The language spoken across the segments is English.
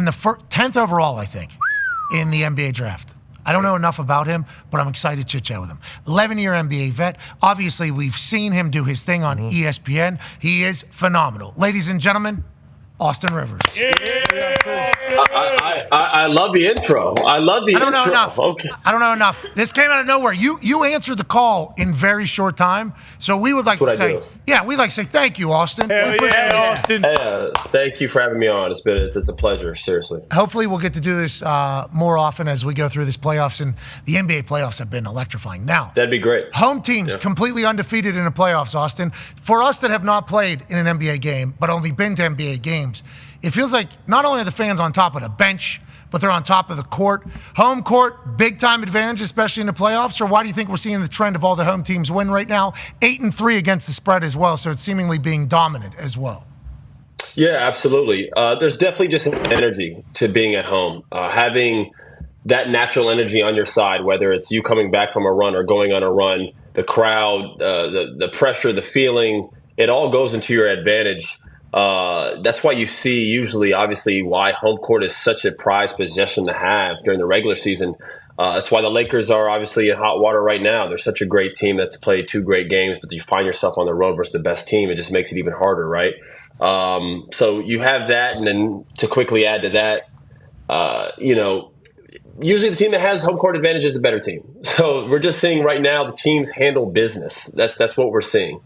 in the 10th overall, I think, in the NBA draft. I don't know enough about him, but I'm excited to chit-chat with him. 11-year NBA vet. Obviously, we've seen him do his thing on ESPN. He is phenomenal. Ladies and gentlemen, Austin Rivers. I love the intro. I don't know enough. Okay. I don't know enough. This came out of nowhere. You answered the call in very short time, so we would like to say, we'd like to say thank you, Austin. Austin. Thank you for having me on. It's a pleasure, seriously. Hopefully we'll get to do this more often as we go through this playoffs, and the NBA playoffs have been electrifying. Now, that'd be great. Home teams completely undefeated in the playoffs, Austin. For us that have not played in an NBA game, but only been to NBA games, it feels like not only are the fans on top of the bench, but they're on top of the court. Home court, big-time advantage, especially in the playoffs? Or why do you think we're seeing the trend of all the home teams win right now? 8-3 against the spread as well, so it's seemingly being dominant as well. Yeah, absolutely. There's definitely just an energy to being at home. Having that natural energy on your side, whether it's you coming back from a run or going on a run, the crowd, the pressure, the feeling, it all goes into your advantage. That's why you see usually, obviously, why home court is such a prized possession to have during the regular season. That's why the Lakers are obviously in hot water right now. They're such a great team that's played 2 great games, but you find yourself on the road versus the best team. It just makes it even harder, right? So you have that, and then to quickly add to that, usually the team that has home court advantage is the better team. So we're just seeing right now the teams handle business. That's what we're seeing.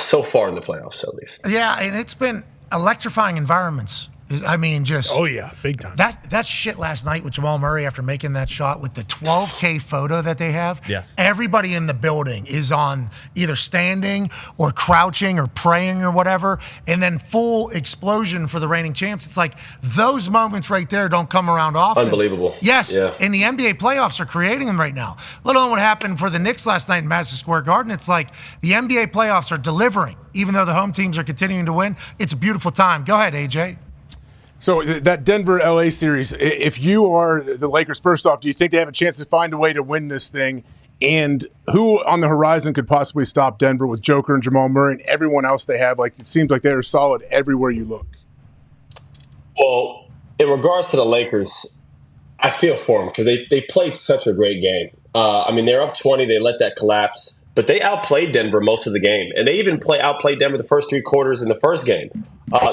So far in the playoffs, at least. Yeah, and it's been electrifying environments. I mean, just big time. That shit last night with Jamal Murray after making that shot with the 12K photo that they have. Yes. Everybody in the building is on either standing or crouching or praying or whatever, and then full explosion for the reigning champs. It's like those moments right there don't come around often. Unbelievable. Yes, yeah. And the NBA playoffs are creating them right now. Let alone what happened for the Knicks last night in Madison Square Garden. It's like the NBA playoffs are delivering, even though the home teams are continuing to win. It's a beautiful time. Go ahead, AJ. So that Denver-LA series, if you are the Lakers, first off, do you think they have a chance to find a way to win this thing? And who on the horizon could possibly stop Denver with Joker and Jamal Murray and everyone else they have? Like, it seems like they're solid everywhere you look. Well, in regards to the Lakers, I feel for them because they played such a great game. They're up 20. They let that collapse. But they outplayed Denver most of the game. And they even outplayed Denver the first 3 quarters in the first game.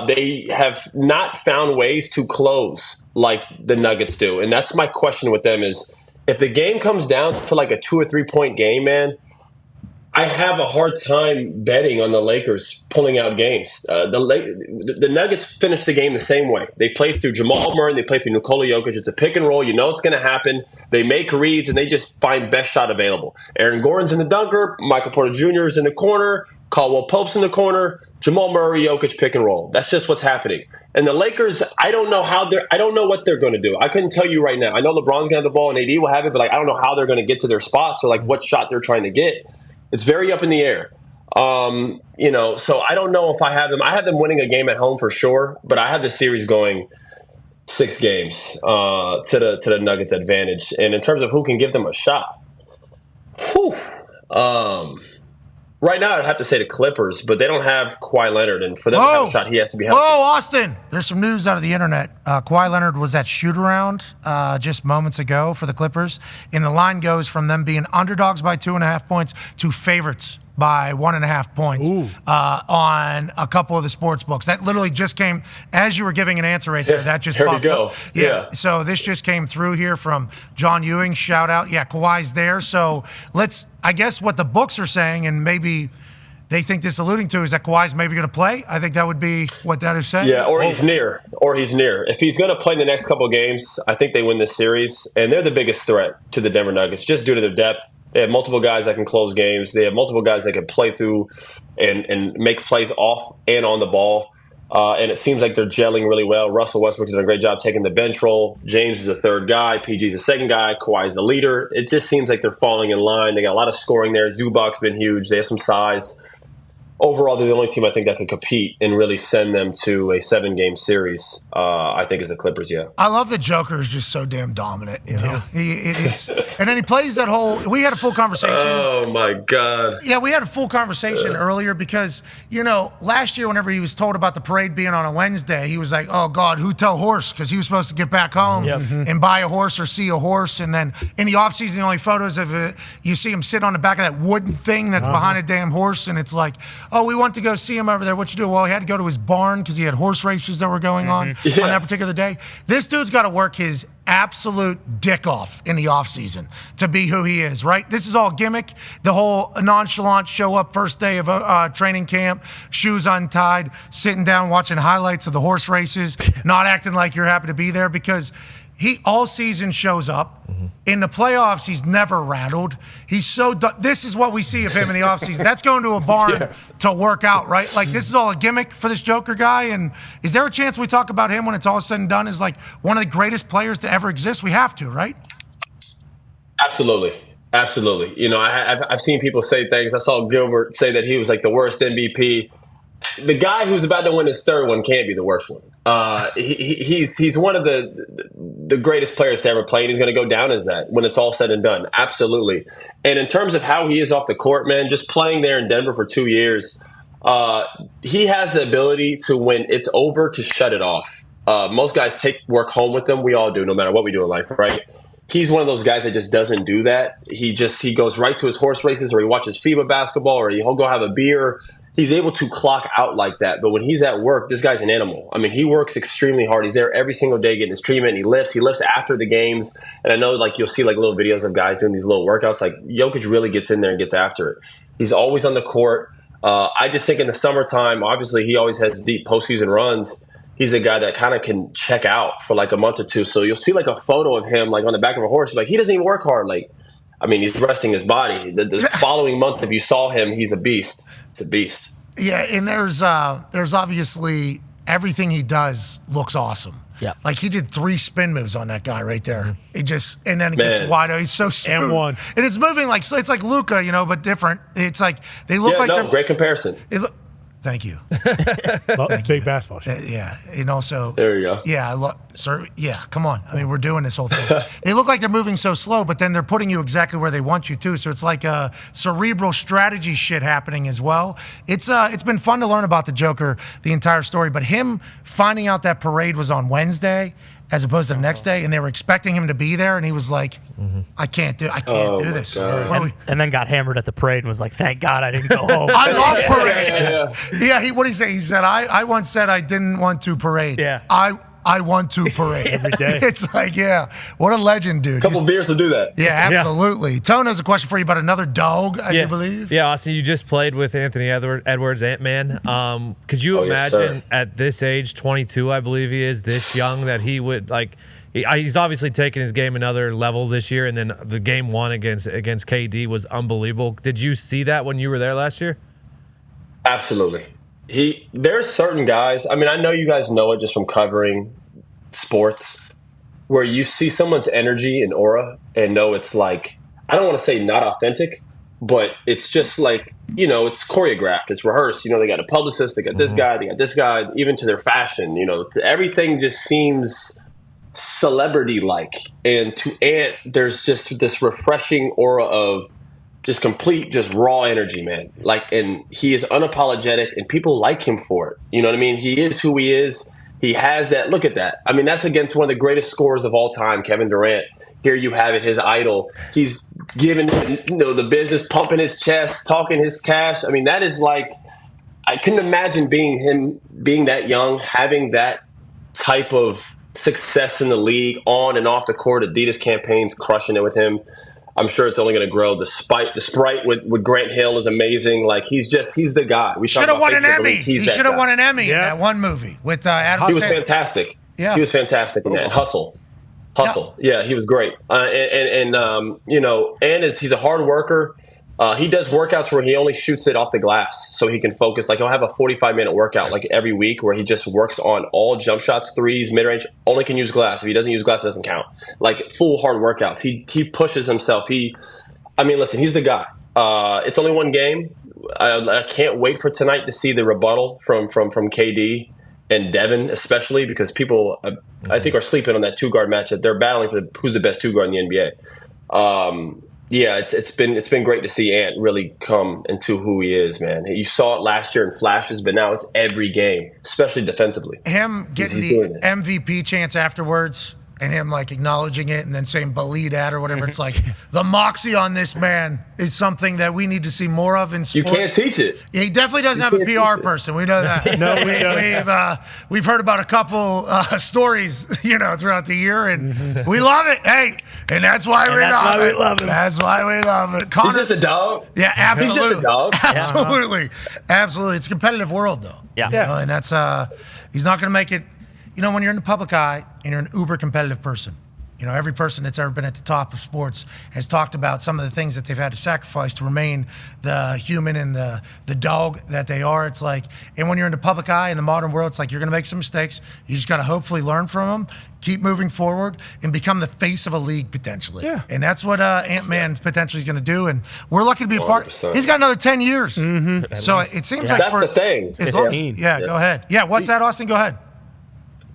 They have not found ways to close like the Nuggets do. And that's my question with them is, if the game comes down to like a 2 or 3 point game, man, I have a hard time betting on the Lakers pulling out games. The Nuggets finished the game the same way. They play through Jamal Murray, they play through Nikola Jokic. It's a pick and roll. You know it's going to happen. They make reads, and they just find best shot available. Aaron Gordon's in the dunker. Michael Porter Jr. is in the corner. Caldwell Pope's in the corner. Jamal Murray, Jokic, pick and roll. That's just what's happening. And the Lakers, I don't know what they're going to do. I couldn't tell you right now. I know LeBron's going to have the ball and AD will have it, but I don't know how they're going to get to their spots or what shot they're trying to get. It's very up in the air. So I don't know if I have them. I have them winning a game at home for sure, but I have the series going 6 games to the Nuggets' advantage. And in terms of who can give them a shot, right now I'd have to say the Clippers, but they don't have Kawhi Leonard, and for them to have a shot, he has to be healthy. Whoa, Austin! There's some news out of the internet. Kawhi Leonard was at shoot-around just moments ago for the Clippers, and the line goes from them being underdogs by 2.5 points to favorites by 1.5 points on a couple of the sports books. That literally just came as you were giving an answer right there. That just there popped we go. up. Yeah. So this just came through here from John Ewing. Shout out. Yeah, Kawhi's there. So I guess what the books are saying, and maybe they think this alluding to, is that Kawhi's maybe going to play. I think that would be what that is saying. Yeah, or he's near. If he's going to play the next couple games, I think they win this series. And they're the biggest threat to the Denver Nuggets just due to their depth. They have multiple guys that can close games. They have multiple guys that can play through and make plays off and on the ball. And it seems like they're gelling really well. Russell Westbrook's done a great job taking the bench role. James is a third guy. PG's a second guy. Kawhi's the leader. It just seems like they're falling in line. They got a lot of scoring there. Zubac's been huge. They have some size. overall, they're the only team I think that can compete and really send them to a 7-game series. I think is the Clippers. Yeah, I love that Joker is just so damn dominant. You know, and then he plays that whole. We had a full conversation. Oh my God. Yeah, we had a full conversation earlier because last year whenever he was told about the parade being on a Wednesday, he was like, "Oh God, who tell horse?" Because he was supposed to get back home and buy a horse or see a horse. And then in the offseason, the only photos of it, you see him sit on the back of that wooden thing that's behind a damn horse, and it's like, "Oh, we want to go see him over there. What you do?" Well, he had to go to his barn because he had horse races that were going on that particular day. This dude's got to work his absolute dick off in the offseason to be who he is, right? This is all gimmick. The whole nonchalant show up first day of training camp, shoes untied, sitting down watching highlights of the horse races, not acting like you're happy to be there because he all season shows up. In the playoffs, he's never rattled. He's so this is what we see of him in the offseason. That's going to a barn to work out, right? Like, this is all a gimmick for this Joker guy. And is there a chance we talk about him when it's all said and done as like one of the greatest players to ever exist? We have to, right? Absolutely. I've seen people say things. I saw Gilbert say that he was like the worst MVP. The guy who's about to win his third one can't be the worst one. He's one of the greatest players to ever play, and he's going to go down as that when it's all said and done. Absolutely. And in terms of how he is off the court, man, just playing there in Denver for 2 years, he has the ability to, when it's over, to shut it off. Most guys take work home with them. We all do, no matter what we do in life, right? He's one of those guys that just doesn't do that. He goes right to his horse races, or he watches FIBA basketball, or he'll go have a beer. He's able to clock out like that. But when he's at work, this guy's an animal. I mean, he works extremely hard. He's there every single day getting his treatment. He lifts after the games. And I know, like, you'll see like little videos of guys doing these little workouts. Like, Jokic really gets in there and gets after it. He's always on the court. I just think in the summertime, obviously he always has deep postseason runs. He's a guy that kind of can check out for like a month or two. So you'll see like a photo of him like on the back of a horse. Like, he doesn't even work hard. Like, I mean, he's resting his body. The following month, if you saw him, he's a beast. It's a beast. Yeah, and there's obviously everything he does looks awesome. Yeah, like he did 3 spin moves on that guy right there. It just and then it gets wide. He's so smooth. And one, and it's moving like it's like Luka, but different. It's like they look like they're great comparison. Thank you. Well, big basketball shot. Yeah, and also there you go. Yeah, sir. Yeah, come on. I mean, we're doing this whole thing. They look like they're moving so slow, but then they're putting you exactly where they want you to. So it's like a cerebral strategy shit happening as well. It's been fun to learn about the Joker, the entire story, but him finding out that parade was on Wednesday as opposed to the next day, and they were expecting him to be there, and he was like, I can't do this. And then got hammered at the parade and was like, thank God I didn't go home. I love parade. Yeah, what did he say? He said, I once said I didn't want to parade. Yeah. I want to parade. Every day. It's like, what a legend, dude. A couple beers to do that. Yeah, absolutely. Tone has a question for you about another dog, I do believe. Yeah, Austin, you just played with Anthony Edwards, Ant-Man. Could you imagine at this age, 22, I believe he is, this young, that he would, like, he's obviously taken his game another level this year, and then the game 1 against KD was unbelievable. Did you see that when you were there last year? Absolutely. There's certain guys, I mean, I know you guys know it just from covering sports, where you see someone's energy and aura and know it's like, I don't want to say not authentic, but it's just like, it's choreographed, it's rehearsed. They got a publicist, they got this guy, they got this guy, even to their fashion, everything just seems celebrity-like. And to Ant, there's just this refreshing aura of just complete, just raw energy, man. Like, and he is unapologetic, and people like him for it. You know what I mean? He is who he is. He has that. Look at that. I mean, that's against one of the greatest scorers of all time, Kevin Durant. Here you have it, his idol. He's giving, the business, pumping his chest, talking his cash. I mean, that is like, I couldn't imagine being that young, having that type of success in the league, on and off the court. Adidas campaigns, crushing it with him. I'm sure it's only going to grow. The Sprite with Grant Hill is amazing. Like, he's the guy. We should have won an Emmy. He should have won an Emmy in that one movie with Adam. He was fantastic. Yeah, he was fantastic in that. Hustle. Yeah, he was great. And he's a hard worker. He does workouts where he only shoots it off the glass so he can focus. Like, he'll have a 45-minute workout like every week where he just works on all jump shots, threes, mid-range. Only can use glass. If he doesn't use glass, it doesn't count. Like, full hard workouts. He pushes himself. Listen, he's the guy. It's only one game. I can't wait for tonight to see the rebuttal from KD and Devin, especially because people I think are sleeping on that 2-guard matchup. They're battling for who's the best 2-guard in the NBA. Yeah, it's been great to see Ant really come into who he is, man. You saw it last year in flashes, but now it's every game, especially defensively. Him getting the MVP chance afterwards and him like acknowledging it and then saying "believe that" or whatever. It's like the moxie on this man is something that we need to see more of in sport. You can't teach it. Yeah, he definitely doesn't have a PR person. We know that. No, we've heard about a couple stories, throughout the year, and we love it. Hey, and that's why we love it. That's why we love it. He's just a dog. Yeah, absolutely. He's just a dog. Absolutely. It's a competitive world, though. Yeah. And that's he's not going to make it. When you're in the public eye and you're an uber competitive person, every person that's ever been at the top of sports has talked about some of the things that they've had to sacrifice to remain the human and the dog that they are. It's like, and when you're in the public eye in the modern world, it's like you're going to make some mistakes. You just got to hopefully learn from them, keep moving forward, and become the face of a league potentially. Yeah. And that's what Ant-Man potentially is going to do. And we're lucky to be a part. 100%. He's got another 10 years. Mm-hmm. So it seems like that's the thing. As long as, go ahead. Yeah, what's that, Austin? Go ahead.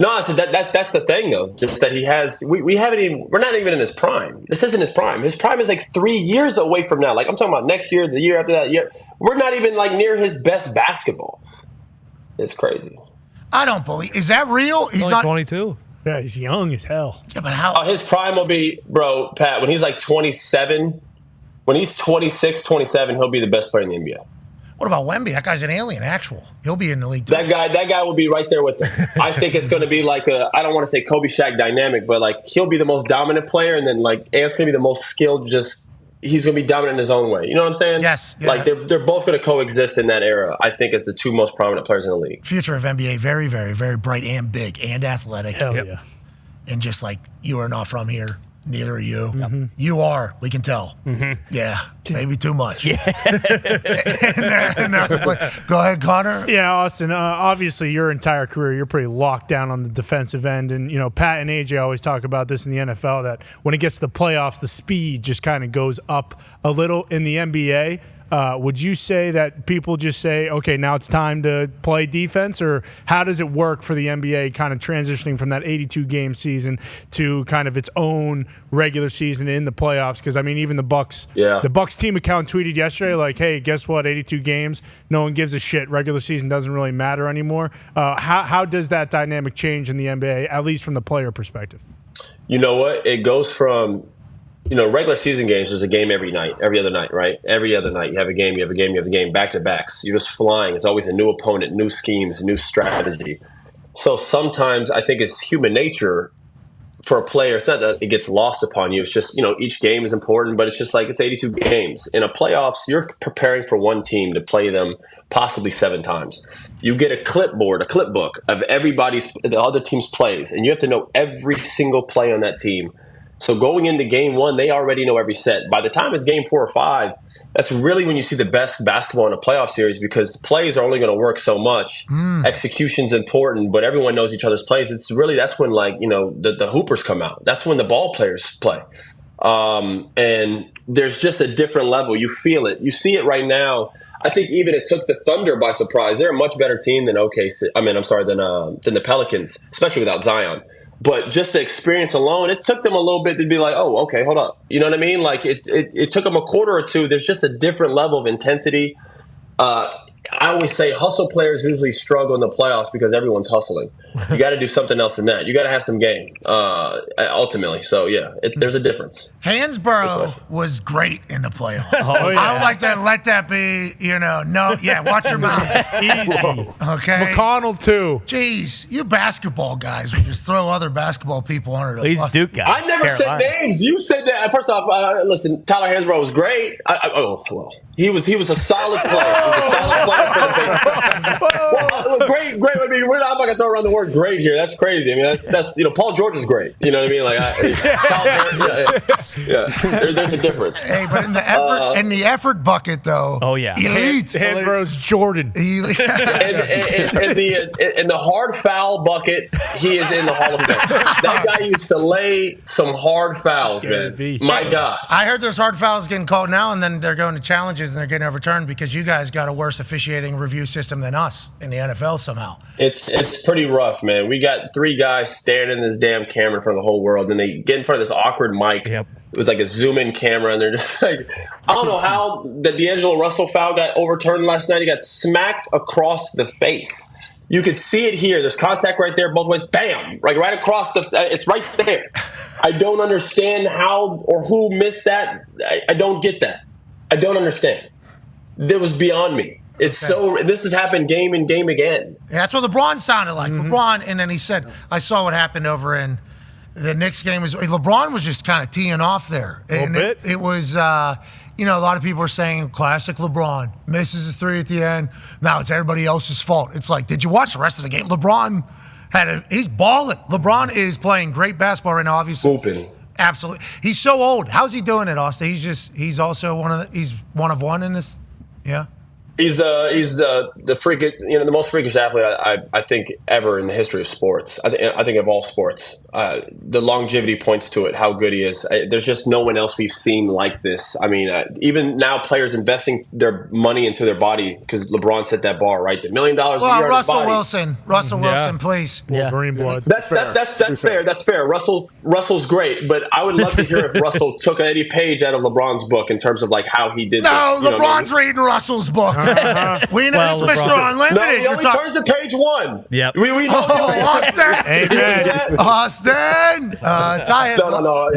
No, I said that's the thing though. Just that he has. We're not even in his prime. This isn't his prime. His prime is like 3 years away from now. Like I'm talking about next year, the year after that. Year. We're not even like near his best basketball. It's crazy. I don't believe. Is that real? He's only not 22. Yeah, he's young as hell. Yeah, but how? His prime will be, bro, Pat. When he's like 27, when he's 26, 27, he'll be the best player in the NBA. What about Wemby? That guy's an alien, actual. He'll be in the league too. That guy will be right there with him. I think it's going to be like I don't want to say Kobe Shaq dynamic, but like he'll be the most dominant player, and then like Ant's going to be the most skilled. Just he's going to be dominant in his own way. You know what I'm saying? Yes. Yeah. Like they're both going to coexist in that era. I think as the two most prominent players in the league. Future of NBA, very, very, very bright and big and athletic. Hell yeah. And just like you are not from here. Neither are you. Mm-hmm. You are. We can tell. Mm-hmm. Yeah. Maybe too much. Yeah. Go ahead, Connor. Yeah, Austin, obviously your entire career, you're pretty locked down on the defensive end. And, Pat and AJ always talk about this in the NFL, that when it gets to the playoffs, the speed just kind of goes up a little. In the NBA, would you say that people just say, okay, now it's time to play defense? Or how does it work for the NBA kind of transitioning from that 82-game season to kind of its own regular season in the playoffs? Because, even the Bucks team account tweeted yesterday, like, hey, guess what? 82 games, no one gives a shit. Regular season doesn't really matter anymore. How does that dynamic change in the NBA, at least from the player perspective? You know what? It goes from regular season games, there's a game every other night, right? Every other night you have a game, back-to-backs. You're just flying. It's always a new opponent, new schemes, new strategy. So sometimes I think it's human nature for a player. It's not that it gets lost upon you. It's just, each game is important, but it's just like it's 82 games. In a playoffs, you're preparing for one team to play them possibly 7 times. You get a clipboard, a clip book of the other team's plays, and you have to know every single play on that team. So going into game 1, they already know every set. By the time it's game 4 or 5, that's really when you see the best basketball in a playoff series, because the plays are only going to work so much. Execution's important, but everyone knows each other's plays. That's when the hoopers come out. That's when the ball players play. And there's just a different level. You feel it. You see it right now. I think even it took the Thunder by surprise. They're a much better team than than the Pelicans, especially without Zion. But just the experience alone, it took them a little bit to be like, oh, okay, hold up. You know what I mean? Like it took them a quarter or two. There's just a different level of intensity. I always say hustle players usually struggle in the playoffs because everyone's hustling. You got to do something else than that. You got to have some game, ultimately. So, yeah, there's a difference. Hansborough was great in the playoffs. Oh, yeah. I would like to let that be, watch your mouth. Easy. Okay? McConnell, too. Jeez, you basketball guys would just throw other basketball people under the He's bus. Duke guy. I never said names. You said that. First off, listen, Tyler Hansborough was great. He was a solid player. He was a solid player for the well, great. I mean, I'm not gonna throw around the word great here. That's crazy. I mean, that's Paul George is great. You know what I mean? Like, Yeah, there's a difference. Hey, but in the effort bucket though. Oh yeah. Elite. Hand throws Jordan. Elite. In the hard foul bucket, he is in the Hall of Fame. That guy used to lay some hard fouls, man. My God. I heard there's hard fouls getting called now, and then they're going to challenges and they're getting overturned because you guys got a worse officiating review system than us in the NFL somehow. It's pretty rough, man. We got 3 guys staring in this damn camera in front of the whole world, and they get in front of this awkward mic. Yep. With like a zoom-in camera, and they're just like, I don't know how the D'Angelo Russell foul got overturned last night. He got smacked across the face. You could see it here. There's contact right there, both ways. Bam! Like right across it's right there. I don't understand how or who missed that. I don't get that. I don't understand. That was beyond me. It's so. This has happened game and game again. Yeah, that's what LeBron sounded like. LeBron, and then he said, "I saw what happened over in." The Knicks game LeBron was just kind of teeing off there. A little bit. It was, a lot of people are saying classic LeBron misses his 3 at the end. Now it's everybody else's fault. It's like, did you watch the rest of the game? LeBron he's balling. LeBron is playing great basketball right now, obviously. Hooping. Absolutely. He's so old. How's he doing it, Austin? He's also he's one of one in this. Yeah. He's the freakish, the most freakish athlete I think ever in the history of sports. I think of all sports. The longevity points to it, how good he is. There's just no one else we've seen like this. I mean, even now players investing their money into their body because LeBron set that bar, right? $1 million a year. Well, Russell Wilson, please. Wolverine blood. That's fair. That's fair. Russell's great, but I would love to hear if Russell took any page out of LeBron's book in terms of like how he did. No, this, LeBron's reading Russell's book. We know it's Mr. Unlimited. No, he only turns to page 1. Yep. We know. Austin. Amen. Austin. Ty has No.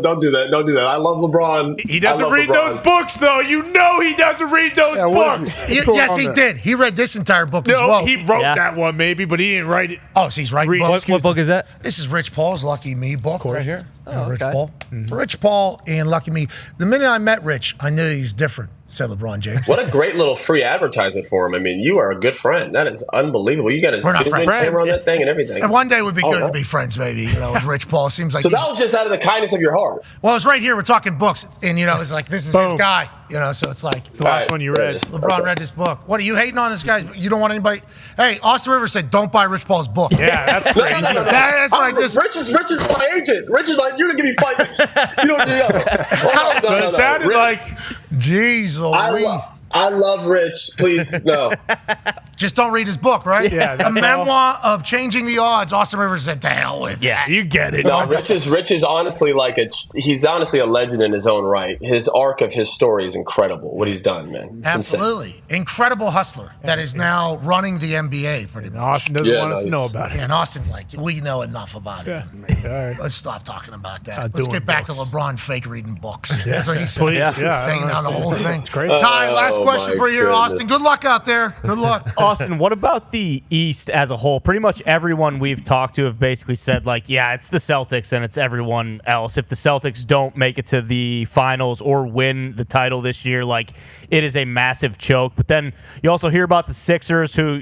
Don't do that. Don't do that. I love LeBron. He doesn't read those books, though. You know he doesn't read those books. Yes, he did. He read this entire book as well. He wrote that one maybe, but he didn't write it. Oh, so he's writing books. What book is that? This is Rich Paul's Lucky Me book right here. Rich okay. Paul. Rich Paul and Lucky Me. The minute I met Rich, I knew he was different, said LeBron James. What a great little free advertisement for him. I mean, you are a good friend. That is unbelievable. You got a zoom-in camera on that thing and everything. And one day would be good to be friends, maybe, with Rich Paul. Seems like so that was just out of the kindness of your heart. Well, it's right here. We're talking books. And, it's like, this is his guy. So it's like. It's the last one you read. LeBron read this book. What, are you hating on this guy? You don't want anybody. Hey, Austin Rivers said, don't buy Rich Paul's book. Yeah, that's crazy. That's what I just. Rich is my agent. Rich is like, you're going to give me fighting. You know what you're doing. So it sounded like. Jeez Louise. I love Rich. Please, no. Just don't read his book, right? Yeah. A memoir of changing the odds. Austin Rivers said, to hell with it. Yeah, you get it. No, Rich is honestly he's honestly a legend in his own right. His arc of his story is incredible. What he's done, man. It's Absolutely. insane. Incredible hustler that is now running the NBA pretty much. Austin doesn't want us to know about it. Yeah, and Austin's like, we know enough about it. Yeah. All right. Let's stop talking about that. Let's get back to LeBron fake reading books. Yeah. That's what he said. Please. Yeah. Taking down the whole thing. It's great. Ty, last question for you, Austin. Good luck out there. Good luck. Austin, what about the East as a whole? Pretty much everyone we've talked to have basically said, it's the Celtics and it's everyone else. If the Celtics don't make it to the finals or win the title this year, it is a massive choke. But then you also hear about the Sixers who,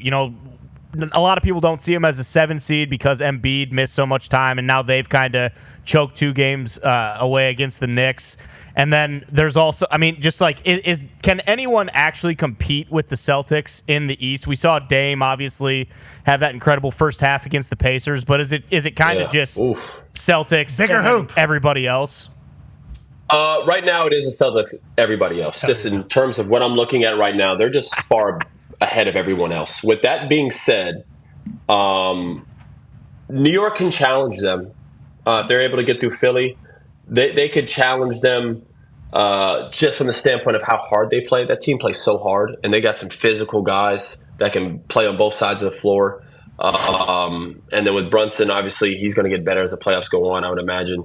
a lot of people don't see them as a 7 seed because Embiid missed so much time, and now they've kind of choked 2 games away against the Knicks. And then there's also, can anyone actually compete with the Celtics in the East? We saw Dame obviously have that incredible first half against the Pacers, but is it kind of just Celtics, bigger hoop, everybody else? Right now, it is the Celtics, everybody else. Just in terms of what I'm looking at right now, they're just far ahead of everyone else. With that being said, New York can challenge them. If they're able to get through Philly, they could challenge them just from the standpoint of how hard they play. That team plays so hard, and they got some physical guys that can play on both sides of the floor. And then with Brunson, obviously, he's going to get better as the playoffs go on, I would imagine.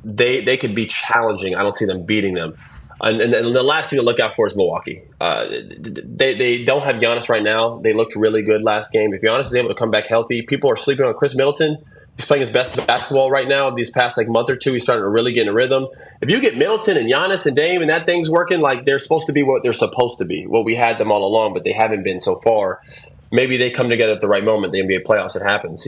They could be challenging. I don't see them beating them. And the last thing to look out for is Milwaukee. They don't have Giannis right now. They looked really good last game. If Giannis is able to come back healthy, people are sleeping on Chris Middleton. He's playing his best basketball right now. These past month or two, he's starting to really get in a rhythm. If you get Middleton and Giannis and Dame and that thing's working, they're supposed to be what they're supposed to be. Well, we had them all along, but they haven't been so far. Maybe they come together at the right moment. The NBA playoffs, it happens,